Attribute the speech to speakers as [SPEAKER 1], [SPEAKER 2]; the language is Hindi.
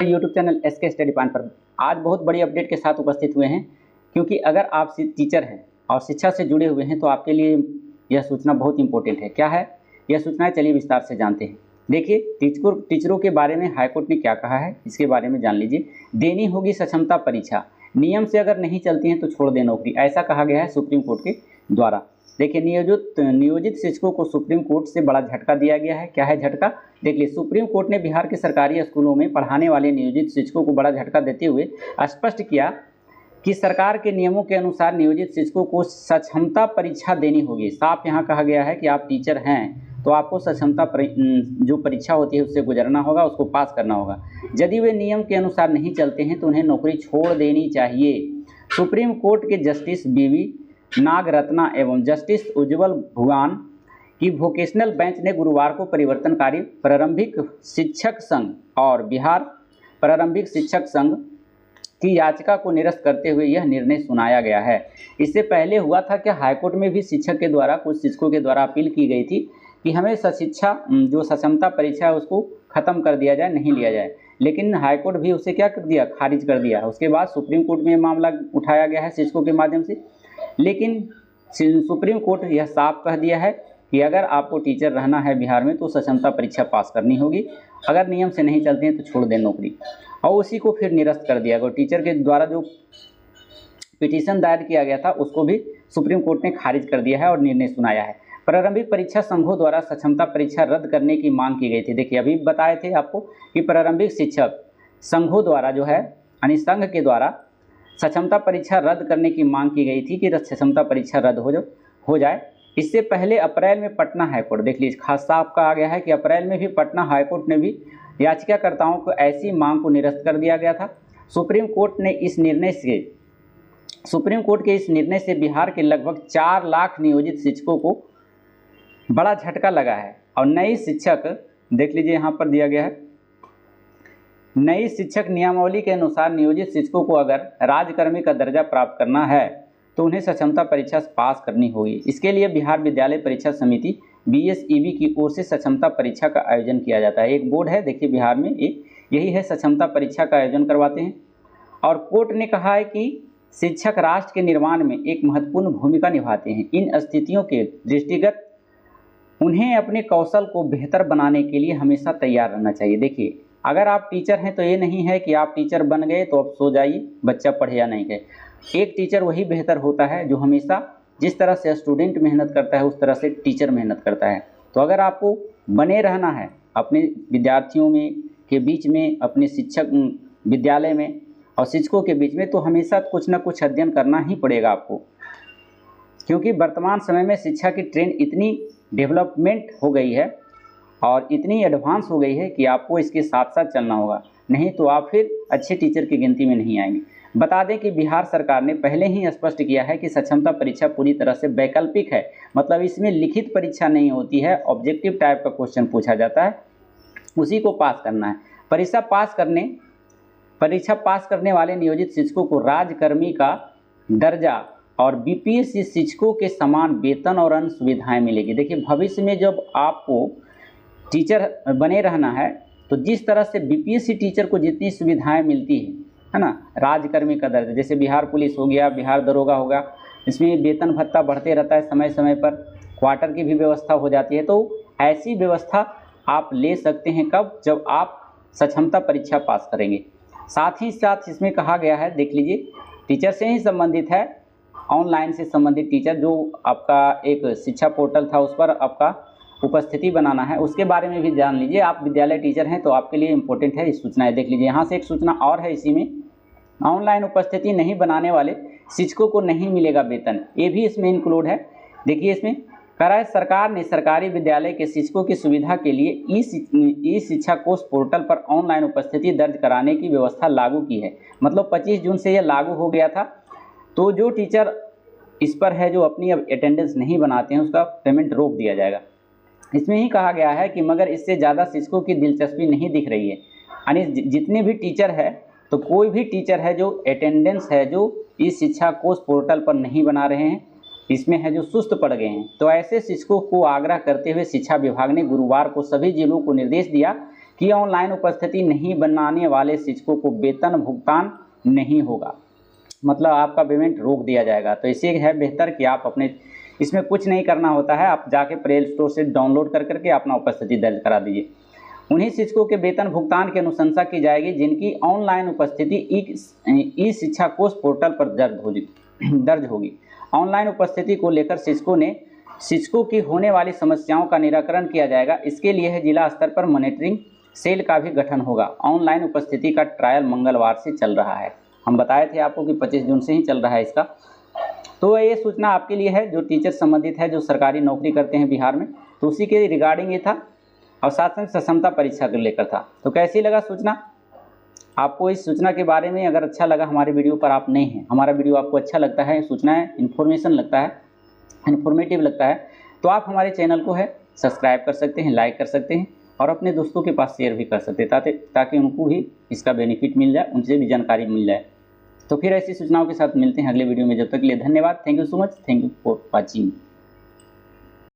[SPEAKER 1] YouTube channel SK study point पर आज बहुत बड़ी अपडेट के साथ उपस्थित हुए हैं, क्योंकि अगर आप टीचर हैं और शिक्षा से जुड़े हुए हैं तो आपके लिए यह सूचना बहुत इंपॉर्टेंट है। क्या है यह सूचना? चलिए विस्तार से जानते हैं। देखिए, टीचरों के बारे में हाईकोर्ट ने क्या कहा है, इसके बारे में जान लीजिए। देनी होगी सक्षमता परीक्षा, नियम से अगर नहीं चलती हैं तो छोड़ दें नौकरी, ऐसा कहा गया है सुप्रीम कोर्ट के द्वारा। देखिए, नियोजित शिक्षकों को सुप्रीम कोर्ट से बड़ा झटका दिया गया है। क्या है झटका? देख लीजिए, सुप्रीम कोर्ट ने बिहार के सरकारी स्कूलों में पढ़ाने वाले नियोजित शिक्षकों को बड़ा झटका देते हुए स्पष्ट किया कि सरकार के नियमों के अनुसार नियोजित शिक्षकों को सक्षमता परीक्षा देनी होगी। साफ यहाँ कहा गया है कि आप टीचर हैं तो आपको सक्षमता जो परीक्षा होती है उससे गुजरना होगा, उसको पास करना होगा। यदि वे नियम के अनुसार नहीं चलते हैं तो उन्हें नौकरी छोड़ देनी चाहिए। सुप्रीम कोर्ट के जस्टिस बीवी नागरत्ना एवं जस्टिस उज्ज्वल भुआन की वोकेशनल बेंच ने गुरुवार को परिवर्तनकारी प्रारंभिक शिक्षक संघ और बिहार प्रारंभिक शिक्षक संघ की याचिका को निरस्त करते हुए यह निर्णय सुनाया गया है। इससे पहले हुआ था कि हाईकोर्ट में भी शिक्षक के द्वारा कुछ शिक्षकों के द्वारा अपील की गई थी कि हमें शिक्षा जो सक्षमता परीक्षा है उसको ख़त्म कर दिया जाए, नहीं लिया जाए, लेकिन हाईकोर्ट भी उसे क्या कर दिया, खारिज कर दिया। उसके बाद सुप्रीम कोर्ट में मामला उठाया गया है शिक्षकों के माध्यम से, लेकिन सुप्रीम कोर्ट यह साफ कह दिया है कि अगर आपको टीचर रहना है बिहार में तो सक्षमता परीक्षा पास करनी होगी, अगर नियम से नहीं चलती हैं तो छोड़ दें नौकरी। और उसी को फिर निरस्त कर दिया गया। टीचर के द्वारा जो पिटीशन दायर किया गया था उसको भी सुप्रीम कोर्ट ने खारिज कर दिया है और निर्णय सुनाया है। प्रारंभिक परीक्षा संघों द्वारा सक्षमता परीक्षा रद्द करने की मांग की गई थी। देखिए, अभी बताए थे आपको कि प्रारंभिक शिक्षक संघों द्वारा जो है यानी संघ के द्वारा सक्षमता परीक्षा रद्द करने की मांग की गई थी कि सक्षमता परीक्षा रद्द हो जाए। इससे पहले अप्रैल में पटना हाईकोर्ट, देख लीजिए, खास साफ कहा गया है कि अप्रैल में भी पटना हाईकोर्ट ने भी याचिकाकर्ताओं को ऐसी मांग को निरस्त कर दिया गया था। सुप्रीम कोर्ट के इस निर्णय से बिहार के लगभग 4 लाख नियोजित शिक्षकों को बड़ा झटका लगा है। और नई शिक्षक, देख लीजिए यहाँ पर दिया गया है, नई शिक्षक नियमावली के अनुसार नियोजित शिक्षकों को अगर राजकर्मी का दर्जा प्राप्त करना है तो उन्हें सक्षमता परीक्षा पास करनी होगी। इसके लिए बिहार विद्यालय परीक्षा समिति BSEB की ओर से सक्षमता परीक्षा का आयोजन किया जाता है। एक बोर्ड है, देखिए बिहार में एक यही है, सक्षमता परीक्षा का आयोजन करवाते हैं। और कोर्ट ने कहा है कि शिक्षक राष्ट्र के निर्माण में एक महत्वपूर्ण भूमिका निभाते हैं। इन स्थितियों के दृष्टिगत उन्हें अपने कौशल को बेहतर बनाने के लिए हमेशा तैयार रहना चाहिए। देखिए, अगर आप टीचर हैं तो ये नहीं है कि आप टीचर बन गए तो अब सो जाइए, बच्चा पढ़े या नहीं गए। एक टीचर वही बेहतर होता है जो हमेशा जिस तरह से स्टूडेंट मेहनत करता है उस तरह से टीचर मेहनत करता है। तो अगर आपको बने रहना है अपने विद्यार्थियों में के बीच में, अपने शिक्षक विद्यालय में और शिक्षकों के बीच में, तो हमेशा कुछ न कुछ अध्ययन करना ही पड़ेगा आपको, क्योंकि वर्तमान समय में शिक्षा की ट्रेंड इतनी डेवलपमेंट हो गई है और इतनी एडवांस हो गई है कि आपको इसके साथ साथ चलना होगा, नहीं तो आप फिर अच्छे टीचर की गिनती में नहीं आएंगे। बता दें कि बिहार सरकार ने पहले ही स्पष्ट किया है कि सक्षमता परीक्षा पूरी तरह से वैकल्पिक है, मतलब इसमें लिखित परीक्षा नहीं होती है, ऑब्जेक्टिव टाइप का क्वेश्चन पूछा जाता है, उसी को पास करना है। परीक्षा पास करने वाले नियोजित शिक्षकों को राजकर्मी का दर्जा और BPSC शिक्षकों के समान वेतन और अन्य सुविधाएं मिलेगी। देखिए, भविष्य में जब आपको टीचर बने रहना है तो जिस तरह से BPSC टीचर को जितनी सुविधाएं मिलती है ना, राजकर्मी का दर्जा, जैसे बिहार पुलिस हो गया, बिहार दरोगा होगा, इसमें वेतन भत्ता बढ़ते रहता है समय समय पर, क्वार्टर की भी व्यवस्था हो जाती है। तो ऐसी व्यवस्था आप ले सकते हैं कब? जब आप सक्षमता परीक्षा पास करेंगे। साथ ही साथ इसमें कहा गया है, देख लीजिए, टीचर से ही संबंधित है, ऑनलाइन से संबंधित टीचर, जो आपका एक शिक्षा पोर्टल था उस पर आपका उपस्थिति बनाना है, उसके बारे में भी जान लीजिए। आप विद्यालय टीचर हैं तो आपके लिए इम्पोर्टेंट है इस सूचना है। देख लीजिए, यहाँ से एक सूचना और है, इसी में ऑनलाइन उपस्थिति नहीं बनाने वाले शिक्षकों को नहीं मिलेगा वेतन, ये भी इसमें इंक्लूड है। देखिए, इसमें कह रहा है सरकार ने सरकारी विद्यालय के शिक्षकों की सुविधा के लिए ई शिक्षा कोष पोर्टल पर ऑनलाइन उपस्थिति दर्ज कराने की व्यवस्था लागू की है। मतलब 25 जून से यह लागू हो गया था। तो जो टीचर इस पर है, जो अपनी अटेंडेंस नहीं बनाते हैं, उसका पेमेंट रोक दिया जाएगा। इसमें ही कहा गया है कि मगर इससे ज़्यादा शिक्षकों की दिलचस्पी नहीं दिख रही है, यानी जितने भी टीचर है, तो कोई भी टीचर है जो अटेंडेंस है जो इस शिक्षा कोष पोर्टल पर नहीं बना रहे हैं, इसमें है जो सुस्त पड़ गए हैं, तो ऐसे शिक्षकों को आग्रह करते हुए शिक्षा विभाग ने गुरुवार को सभी जिलों को निर्देश दिया कि ऑनलाइन उपस्थिति नहीं बनाने वाले शिक्षकों को वेतन भुगतान नहीं होगा, मतलब आपका पेमेंट रोक दिया जाएगा। तो इससे है बेहतर कि आप अपने, इसमें कुछ नहीं करना होता है, आप जाके प्ले स्टोर से डाउनलोड कर करके अपना उपस्थिति दर्ज करा दीजिए। उन्हीं शिक्षकों के वेतन भुगतान की अनुशंसा की जाएगी जिनकी ऑनलाइन उपस्थिति ई शिक्षा कोष पोर्टल पर दर्ज होगी। ऑनलाइन उपस्थिति को लेकर शिक्षकों की होने वाली समस्याओं का निराकरण किया जाएगा। इसके लिए जिला स्तर पर मॉनिटरिंग सेल का भी गठन होगा। ऑनलाइन उपस्थिति का ट्रायल मंगलवार से चल रहा है। हम बताए थे आपको कि 25 जून से ही चल रहा है इसका। तो ये सूचना आपके लिए है जो टीचर संबंधित है, जो सरकारी नौकरी करते हैं बिहार में, तो उसी के रिगार्डिंग ये था और साथ में सक्षमता परीक्षा को लेकर था। तो कैसी लगा सूचना? आपको इस सूचना के बारे में अगर अच्छा लगा, हमारे वीडियो पर आप नए हैं, हमारा वीडियो आपको अच्छा लगता है, सूचनाएं इन्फॉर्मेशन लगता है, इन्फॉर्मेटिव लगता है, तो आप हमारे चैनल को है सब्सक्राइब कर सकते हैं, लाइक कर सकते हैं और अपने दोस्तों के पास शेयर भी कर सकते हैं ताकि उनको भी इसका बेनिफिट मिल जाए, उनसे भी जानकारी मिल जाए। तो फिर ऐसी सूचनाओं के साथ मिलते हैं अगले वीडियो में। जब तक के लिए धन्यवाद। Thank you so much. Thank you for watching.